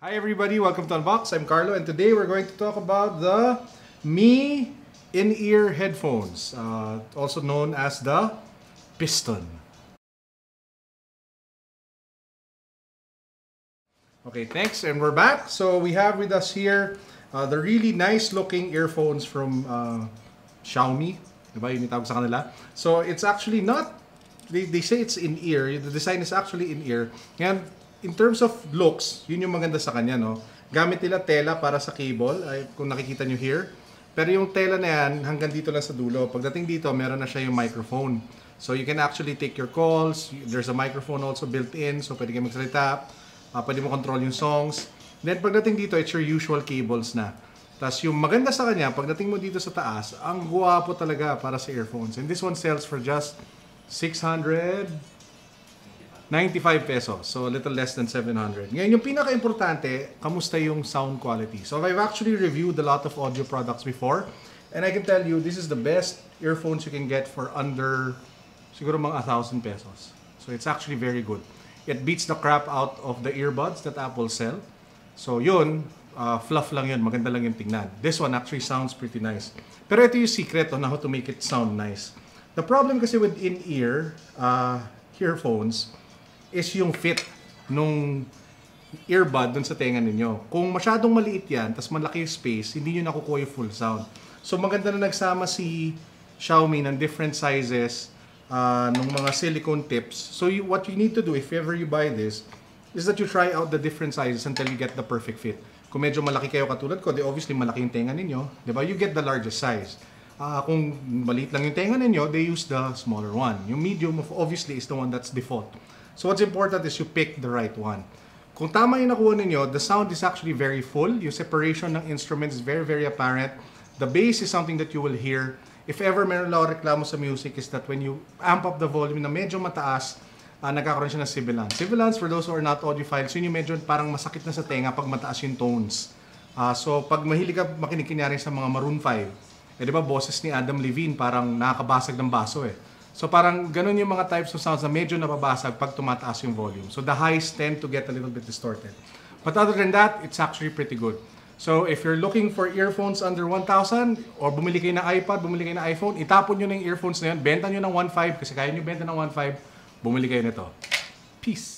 Hi everybody, welcome to Unbox. I'm Carlo and today we're going to talk about the Mi in-ear headphones, also known as the Piston. Okay, thanks, and we're back. So we have with us here the really nice looking earphones from Xiaomi. Diba? Yun yung tawag sa kanila. So it's actually not, they say it's in-ear. The design is actually in-ear. And in terms of looks, yun yung maganda sa kanya, no? Gamit nila tela para sa cable, ay, kung nakikita nyo here. Pero yung tela na yan, hanggang dito lang sa dulo. Pagdating dito, meron na siya yung microphone. So you can actually take your calls. There's a microphone also built in, so pwede kayo magsalita. Pwede mo control yung songs. Then pagdating dito, it's your usual cables na. Tapos yung maganda sa kanya, pagdating mo dito sa taas, ang guwapo talaga para sa earphones. And this one sells for just 695 pesos. So a little less than 700. Ngayon, yung pinaka-importante, kamusta yung sound quality? So I've actually reviewed a lot of audio products before. And I can tell you, this is the best earphones you can get for under, siguro mga 1,000 pesos. So it's actually very good. It beats the crap out of the earbuds that Apple sell. So yun, fluff lang yun. Maganda lang yung tingnan. This one actually sounds pretty nice. Pero ito yung secret on how to make it sound nice. The problem kasi with in-ear earphones is yung fit nung earbud dun sa tenga ninyo. Kung masyadong maliit yan, tas malaki yung space, hindi nyo nakukuha yung full sound. So maganda na nagsama si Xiaomi ng different sizes ng mga silicone tips. So what you need to do if ever you buy this is that you try out the different sizes until you get the perfect fit. Kung medyo malaki kayo katulad ko, di obviously malaki yung tenga ninyo, di ba? You get the largest size. Kung maliit lang yung tenga ninyo, they use the smaller one. Yung medium obviously is the one that's default. So what's important is you pick the right one. Kung tama yung nakuha ninyo, the sound is actually very full. Yung separation ng instruments is very, very apparent. The bass is something that you will hear. If ever meron lang reklamo sa music is that when you amp up the volume na medyo mataas, nagkakaroon siya ng sibilance. Sibilance, for those who are not audiophiles, yun yung medyo parang masakit na sa tenga pag mataas yung tones. So pag mahilig ka makinig kunyari sa mga Maroon 5, di ba boses ni Adam Levine parang nakakabasag ng baso eh. So parang ganun yung mga types of sounds na medyo nababasag pag tumataas yung volume. So the highs tend to get a little bit distorted. But other than that, it's actually pretty good. So if you're looking for earphones under 1,000 or bumili kayo ng iPad, bumili kayo ng iPhone, itapon nyo na yung earphones na yun, benta nyo ng 1,500 kasi kaya nyo benta ng 1,500, bumili kayo nito. Peace!